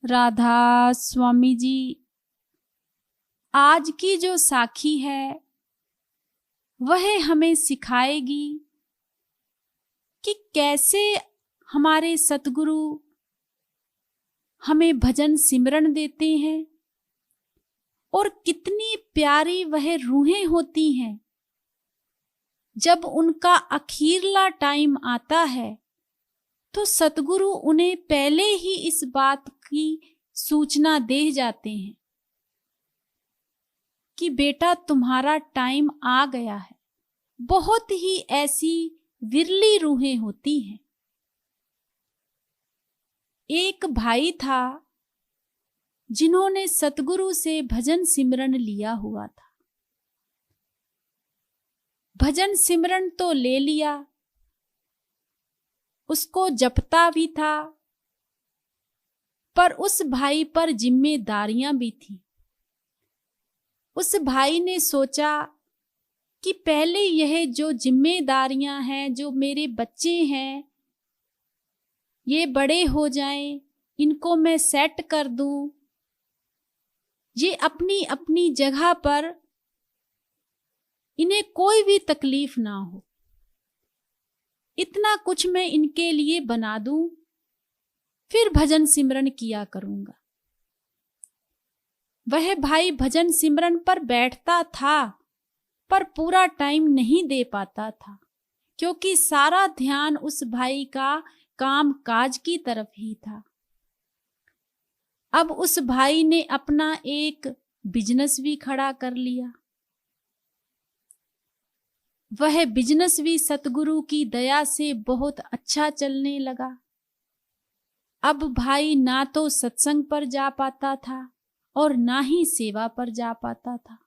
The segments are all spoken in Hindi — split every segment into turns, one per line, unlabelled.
राधा स्वामी जी, आज की जो साखी है वह हमें सिखाएगी कि कैसे हमारे सतगुरु हमें भजन सिमरन देते हैं और कितनी प्यारी वह रूहें होती हैं। जब उनका अखीरला टाइम आता है तो सतगुरु उन्हें पहले ही इस बात की सूचना दे जाते हैं कि बेटा तुम्हारा टाइम आ गया है। बहुत ही ऐसी विरली रूहें होती हैं। एक भाई था जिन्होंने सतगुरु से भजन सिमरन लिया हुआ था। भजन सिमरन तो ले लिया, उसको जपता भी था, पर उस भाई पर जिम्मेदारियां भी थी। उस भाई ने सोचा कि पहले यह जो जिम्मेदारियां हैं, जो मेरे बच्चे हैं, ये बड़े हो जाएं, इनको मैं सेट कर दूं, ये अपनी अपनी जगह पर, इन्हें कोई भी तकलीफ ना हो, इतना कुछ मैं इनके लिए बना दूं, फिर भजन सिमरन किया करूंगा। वह भाई भजन सिमरन पर बैठता था, पर पूरा टाइम नहीं दे पाता था, क्योंकि सारा ध्यान उस भाई का काम काज की तरफ ही था। अब उस भाई ने अपना एक बिजनेस भी खड़ा कर लिया। वह बिजनेस भी सतगुरु की दया से बहुत अच्छा चलने लगा। अब भाई ना तो सत्संग पर जा पाता था और ना ही सेवा पर जा पाता था।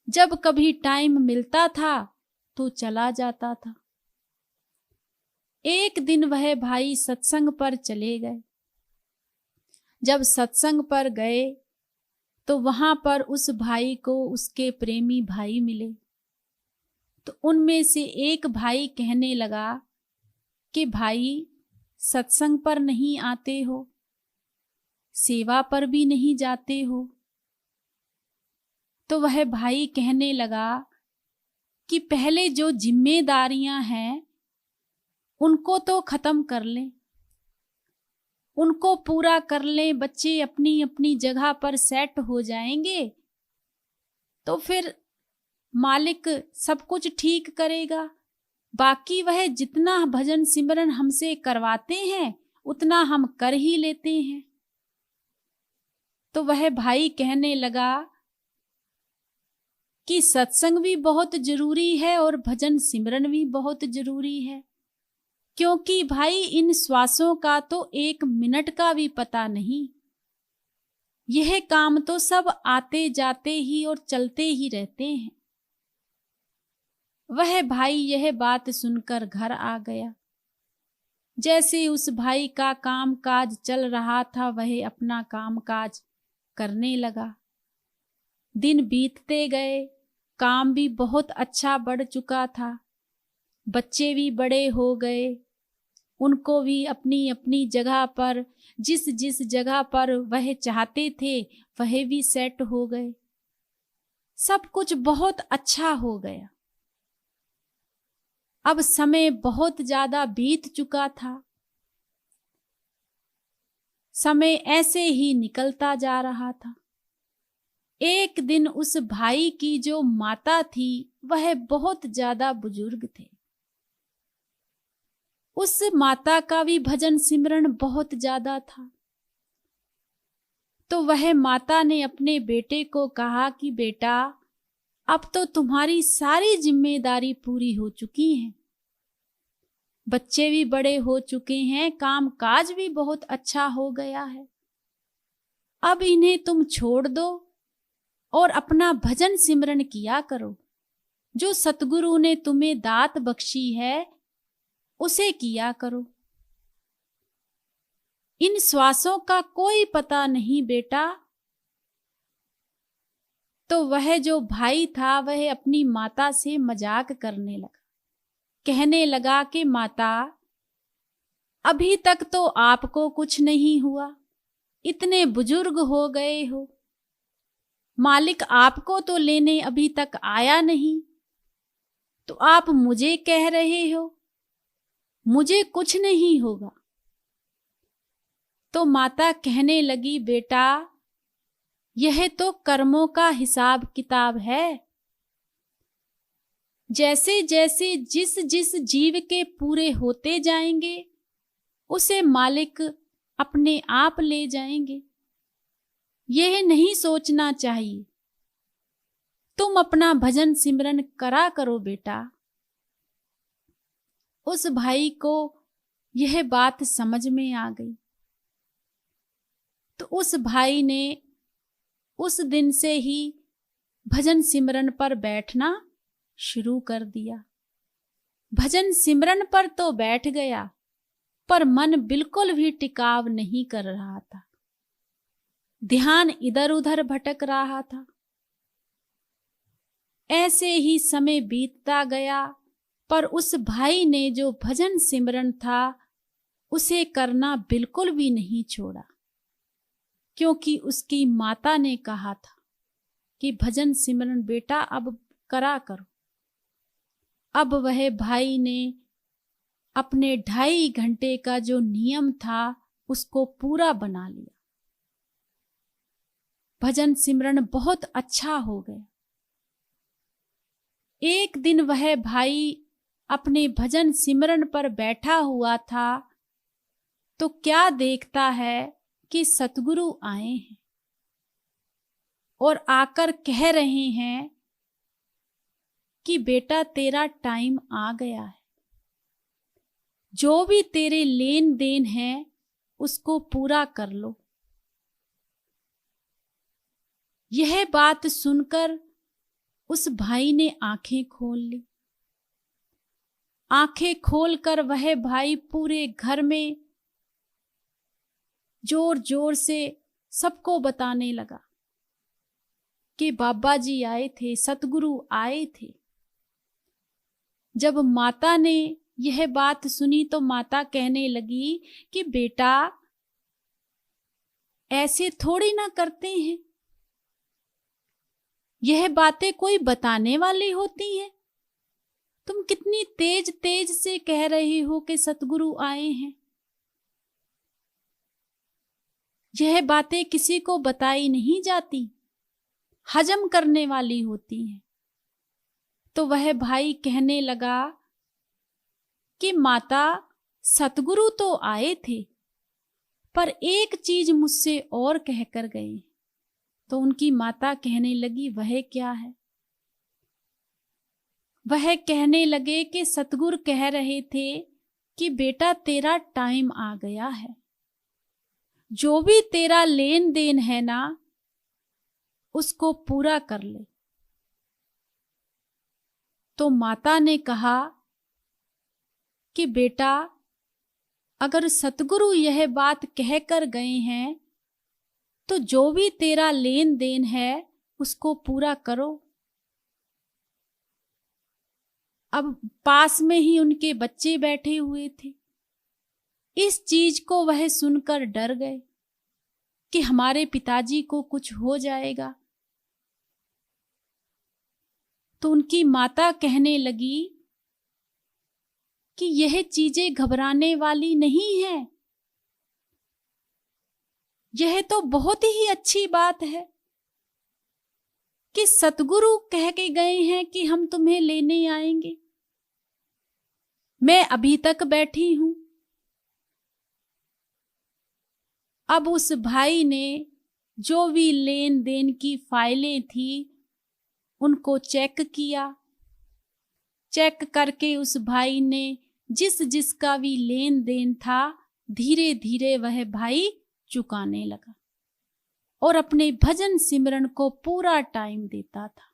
जब कभी टाइम मिलता था तो चला जाता था। एक दिन वह भाई सत्संग पर चले गए। जब सत्संग पर गए तो वहां पर उस भाई को उसके प्रेमी भाई मिले। तो उनमें से एक भाई कहने लगा कि भाई, सत्संग पर नहीं आते हो, सेवा पर भी नहीं जाते हो। तो वह भाई कहने लगा कि पहले जो जिम्मेदारियां हैं उनको तो खत्म कर लें, उनको पूरा कर लें, बच्चे अपनी अपनी जगह पर सेट हो जाएंगे तो फिर मालिक सब कुछ ठीक करेगा। बाकी वह जितना भजन सिमरन हमसे करवाते हैं उतना हम कर ही लेते हैं। तो वह भाई कहने लगा कि सत्संग भी बहुत जरूरी है और भजन सिमरन भी बहुत जरूरी है, क्योंकि भाई इन श्वासों का तो एक मिनट का भी पता नहीं। यह काम तो सब आते जाते ही और चलते ही रहते हैं। वह भाई यह बात सुनकर घर आ गया। जैसे उस भाई का काम काज चल रहा था, वह अपना काम काज करने लगा। दिन बीतते गए, काम भी बहुत अच्छा बढ़ चुका था, बच्चे भी बड़े हो गए, उनको भी अपनी अपनी जगह पर, जिस जिस जगह पर वह चाहते थे वह भी सेट हो गए। सब कुछ बहुत अच्छा हो गया। अब समय बहुत ज्यादा बीत चुका था। समय ऐसे ही निकलता जा रहा था। एक दिन उस भाई की जो माता थी वह बहुत ज्यादा बुजुर्ग थे। उस माता का भी भजन सिमरन बहुत ज्यादा था। तो वह माता ने अपने बेटे को कहा कि बेटा, अब तो तुम्हारी सारी जिम्मेदारी पूरी हो चुकी है, बच्चे भी बड़े हो चुके हैं, काम काज भी बहुत अच्छा हो गया है। अब इन्हें तुम छोड़ दो और अपना भजन सिमरन किया करो। जो सतगुरु ने तुम्हें दात बख्शी है उसे किया करो। इन श्वासों का कोई पता नहीं बेटा। तो वह जो भाई था वह अपनी माता से मजाक करने लगा, कहने लगा कि माता, अभी तक तो आपको कुछ नहीं हुआ, इतने बुजुर्ग हो गए हो, मालिक आपको तो लेने अभी तक आया नहीं, तो आप मुझे कह रहे हो मुझे कुछ नहीं होगा। तो माता कहने लगी, बेटा यह तो कर्मों का हिसाब किताब है। जैसे जैसे जिस जिस जीव के पूरे होते जाएंगे उसे मालिक अपने आप ले जाएंगे। यह नहीं सोचना चाहिए। तुम अपना भजन सिमरन करा करो बेटा। उस भाई को यह बात समझ में आ गई, तो उस भाई ने उस दिन से ही भजन सिमरन पर बैठना शुरू कर दिया। भजन सिमरन पर तो बैठ गया, पर मन बिल्कुल भी टिकाव नहीं कर रहा था। ध्यान इधर उधर भटक रहा था। ऐसे ही समय बीतता गया, पर उस भाई ने जो भजन सिमरन था उसे करना बिल्कुल भी नहीं छोड़ा, क्योंकि उसकी माता ने कहा था कि भजन सिमरन बेटा अब करा करो। अब वह भाई ने अपने 2.5 घंटे का जो नियम था उसको पूरा बना लिया। भजन सिमरन बहुत अच्छा हो गया। एक दिन वह भाई अपने भजन सिमरन पर बैठा हुआ था, तो क्या देखता है कि सतगुरु आए हैं और आकर कह रहे हैं कि बेटा तेरा टाइम आ गया है, जो भी तेरे लेन देन है उसको पूरा कर लो। यह बात सुनकर उस भाई ने आंखें खोल ली। आंखें खोलकर वह भाई पूरे घर में जोर जोर से सबको बताने लगा कि बाबा जी आए थे, सतगुरु आए थे। जब माता ने यह बात सुनी तो माता कहने लगी कि बेटा ऐसे थोड़ी ना करते हैं, यह बातें कोई बताने वाली होती हैं। तुम कितनी तेज तेज से कह रही हो कि सतगुरु आए हैं। यह बातें किसी को बताई नहीं जाती, हजम करने वाली होती हैं। तो वह भाई कहने लगा कि माता सतगुरु तो आए थे, पर एक चीज मुझसे और कहकर गए। तो उनकी माता कहने लगी, वह क्या है? वह कहने लगे कि सतगुरु कह रहे थे कि बेटा तेरा टाइम आ गया है, जो भी तेरा लेन देन है ना उसको पूरा कर ले। तो माता ने कहा कि बेटा अगर सतगुरु यह बात कहकर गए हैं तो जो भी तेरा लेन देन है उसको पूरा करो। अब पास में ही उनके बच्चे बैठे हुए थे। इस चीज को वह सुनकर डर गए कि हमारे पिताजी को कुछ हो जाएगा। तो उनकी माता कहने लगी कि यह चीजें घबराने वाली नहीं है, यह तो बहुत ही अच्छी बात है कि सतगुरु कह के गए हैं कि हम तुम्हें लेने आएंगे। मैं अभी तक बैठी हूं। अब उस भाई ने जो भी लेन देन की फाइलें थी उनको चेक किया। चेक करके उस भाई ने जिस जिसका भी लेन देन था धीरे धीरे वह भाई चुकाने लगा और अपने भजन सिमरन को पूरा टाइम देता था।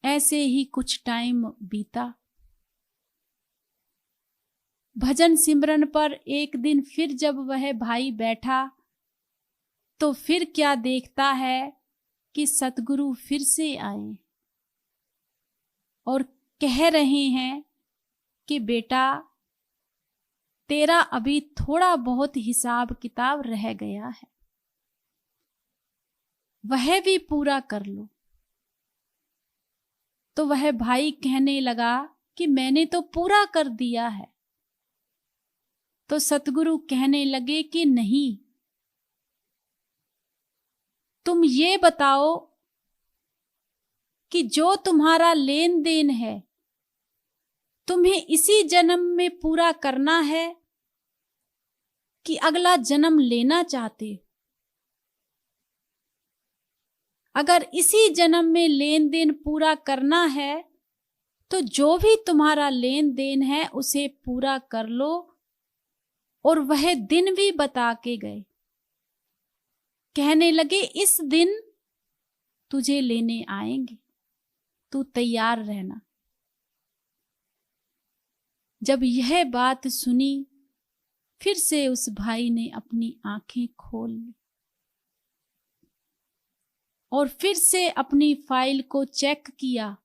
ऐसे ही कुछ टाइम बीता। भजन सिमरन पर एक दिन फिर जब वह भाई बैठा तो फिर क्या देखता है कि सतगुरु फिर से आए और कह रहे हैं कि बेटा तेरा अभी थोड़ा बहुत हिसाब किताब रह गया है, वह भी पूरा कर लो। तो वह भाई कहने लगा कि मैंने तो पूरा कर दिया है। तो सतगुरु कहने लगे कि नहीं, तुम ये बताओ कि जो तुम्हारा लेन देन है तुम्हें इसी जन्म में पूरा करना है कि अगला जन्म लेना चाहते हो? अगर इसी जन्म में लेन देन पूरा करना है तो जो भी तुम्हारा लेन देन है उसे पूरा कर लो। और वह दिन भी बता के गए, कहने लगे इस दिन तुझे लेने आएंगे, तू तैयार रहना। जब यह बात सुनी, फिर से उस भाई ने अपनी आंखें खोल ली और फिर से अपनी फाइल को चेक किया,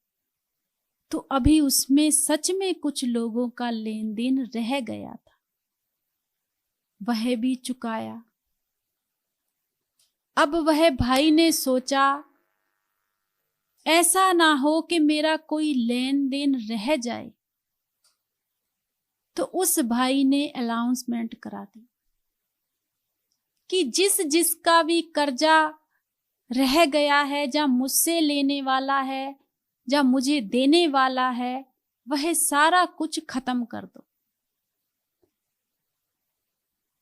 तो अभी उसमें सच में कुछ लोगों का लेन देन रह गया था, वह भी चुकाया। अब वह भाई ने सोचा ऐसा ना हो कि मेरा कोई लेन देन रह जाए, तो उस भाई ने अनाउंसमेंट करा दी कि जिस जिसका भी कर्जा रह गया है, या मुझसे लेने वाला है या मुझे देने वाला है, वह सारा कुछ खत्म कर दो।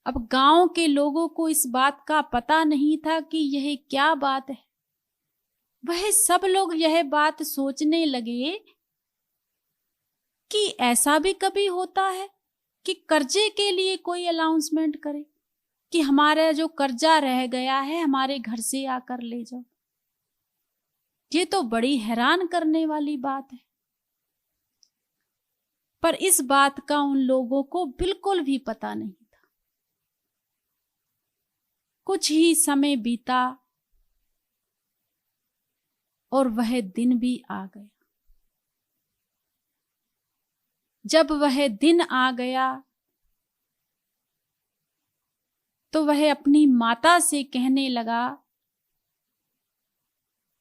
अब गांव के लोगों को इस बात का पता नहीं था कि यह क्या बात है। वह सब लोग यह बात सोचने लगे कि ऐसा भी कभी होता है कि कर्जे के लिए कोई अनाउंसमेंट करे कि हमारा जो कर्जा रह गया है हमारे घर से आकर ले जाओ। ये तो बड़ी हैरान करने वाली बात है। पर इस बात का उन लोगों को बिल्कुल भी पता नहीं था। कुछ ही समय बीता और वह दिन भी आ गया। जब वह दिन आ गया तो वह अपनी माता से कहने लगा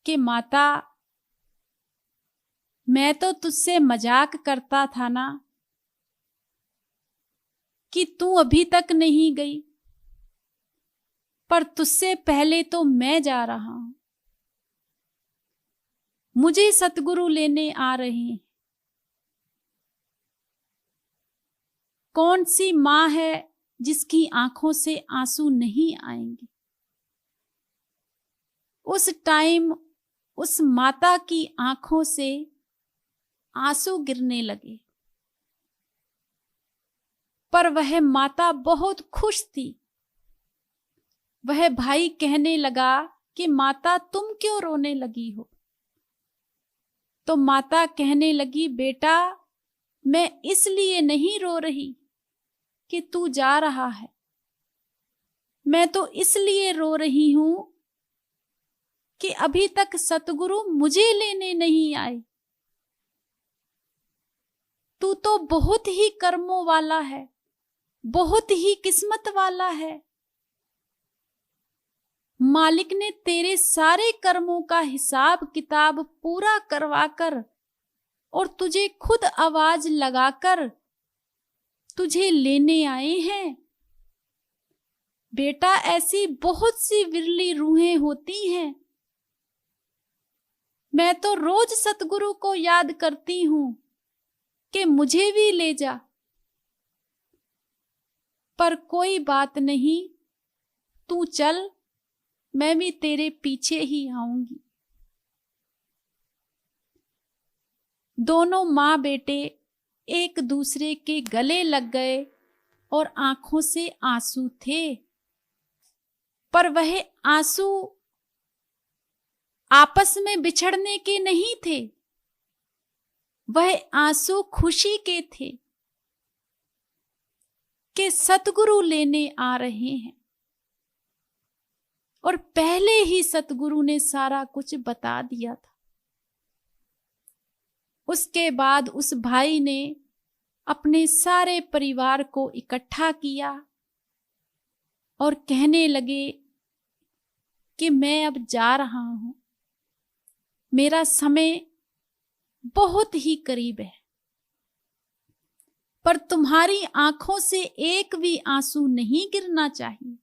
कि माता, मैं तो तुझसे मजाक करता था ना कि तू अभी तक नहीं गई, पर तुझसे पहले तो मैं जा रहा हूं। मुझे सतगुरु लेने आ रहे हैं। कौन सी मां है जिसकी आंखों से आंसू नहीं आएंगे? उस टाइम उस माता की आंखों से आंसू गिरने लगे, पर वह माता बहुत खुश थी। वह भाई कहने लगा कि माता तुम क्यों रोने लगी हो? तो माता कहने लगी, बेटा मैं इसलिए नहीं रो रही कि तू जा रहा है, मैं तो इसलिए रो रही हूं कि अभी तक सतगुरु मुझे लेने नहीं आए। तू तो बहुत ही कर्मों वाला है, बहुत ही किस्मत वाला है। मालिक ने तेरे सारे कर्मों का हिसाब किताब पूरा करवाकर और तुझे खुद आवाज लगाकर तुझे लेने आए हैं। बेटा ऐसी बहुत सी विरली रूहें होती हैं। मैं तो रोज सतगुरु को याद करती हूं कि मुझे भी ले जा, पर कोई बात नहीं, तू चल, मैं भी तेरे पीछे ही आऊंगी। दोनों मां बेटे एक दूसरे के गले लग गए और आंखों से आंसू थे, पर वह आंसू आपस में बिछड़ने के नहीं थे, वह आंसू खुशी के थे कि सतगुरु लेने आ रहे हैं। और पहले ही सतगुरु ने सारा कुछ बता दिया था। उसके बाद उस भाई ने अपने सारे परिवार को इकट्ठा किया और कहने लगे कि मैं अब जा रहा हूं, मेरा समय बहुत ही करीब है, पर तुम्हारी आंखों से एक भी आंसू नहीं गिरना चाहिए।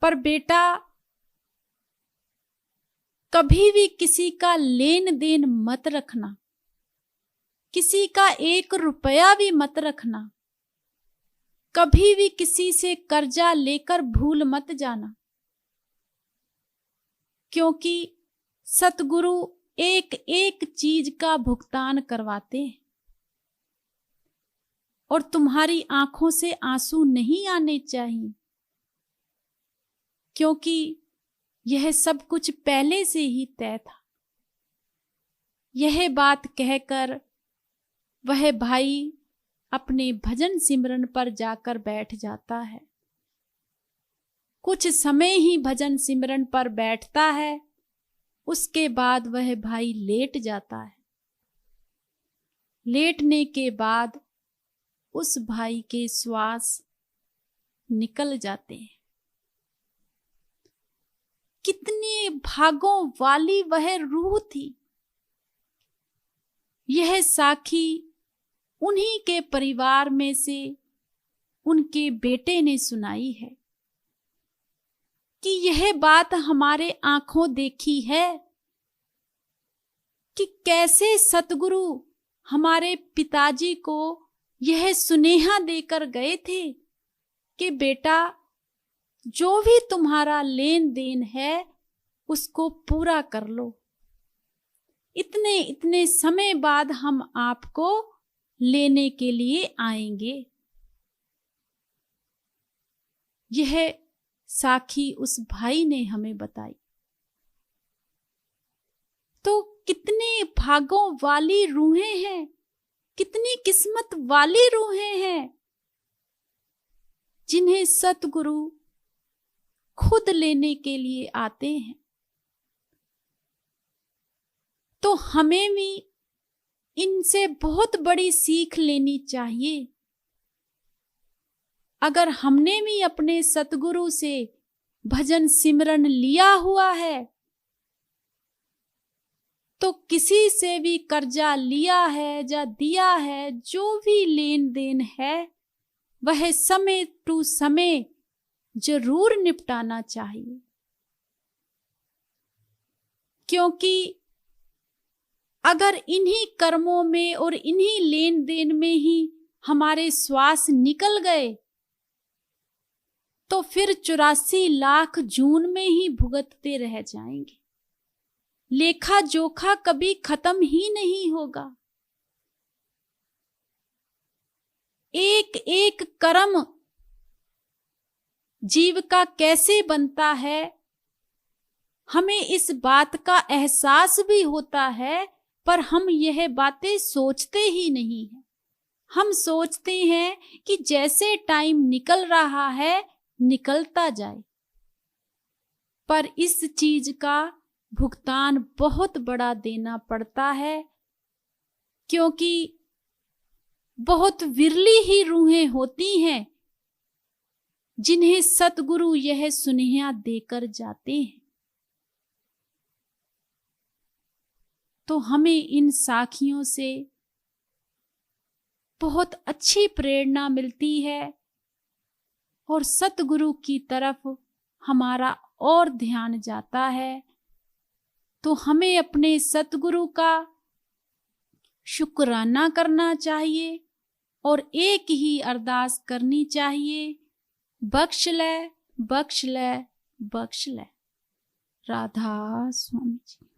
पर बेटा, कभी भी किसी का लेन देन मत रखना, किसी का 1 रुपया भी मत रखना, कभी भी किसी से कर्जा लेकर भूल मत जाना, क्योंकि सतगुरु एक एक चीज का भुगतान करवाते हैं और तुम्हारी आंखों से आंसू नहीं आने चाहिए, क्योंकि यह सब कुछ पहले से ही तय था। यह बात कहकर वह भाई अपने भजन सिमरन पर जाकर बैठ जाता है। कुछ समय ही भजन सिमरन पर बैठता है, उसके बाद वह भाई लेट जाता है। लेटने के बाद उस भाई के श्वास निकल जाते हैं। कितने भागों वाली वह रूह थी। यह साखी उन्हीं के परिवार में से उनके बेटे ने सुनाई है कि यह बात हमारे आंखों देखी है कि कैसे सतगुरु हमारे पिताजी को यह सुनेहा देकर गए थे कि बेटा, जो भी तुम्हारा लेन देन है उसको पूरा कर लो, इतने इतने समय बाद हम आपको लेने के लिए आएंगे। यह साखी उस भाई ने हमें बताई। तो कितने भागों वाली रूहें हैं, कितनी किस्मत वाली रूहें हैं जिन्हें सतगुरु खुद लेने के लिए आते हैं। तो हमें भी इनसे बहुत बड़ी सीख लेनी चाहिए। अगर हमने भी अपने सतगुरु से भजन सिमरन लिया हुआ है तो किसी से भी कर्जा लिया है या दिया है, जो भी लेन देन है वह समय टू समय जरूर निपटाना चाहिए, क्योंकि अगर इन्हीं कर्मों में और इन्हीं लेन देन में ही हमारे श्वास निकल गए तो फिर 84 लाख जून में ही भुगतते रह जाएंगे। लेखा जोखा कभी खत्म ही नहीं होगा। एक एक कर्म जीव का कैसे बनता है, हमें इस बात का एहसास भी होता है, पर हम यह बातें सोचते ही नहीं हैं। हम सोचते हैं कि जैसे टाइम निकल रहा है निकलता जाए, पर इस चीज का भुगतान बहुत बड़ा देना पड़ता है, क्योंकि बहुत विरली ही रूहें होती हैं जिन्हें सतगुरु यह सुनेहा देकर जाते हैं। तो हमें इन साखियों से बहुत अच्छी प्रेरणा मिलती है और सतगुरु की तरफ हमारा और ध्यान जाता है। तो हमें अपने सतगुरु का शुक्राना करना चाहिए और एक ही अरदास करनी चाहिए, बख्श ले, बख्श ले, बख्श ले। राधा स्वामी जी।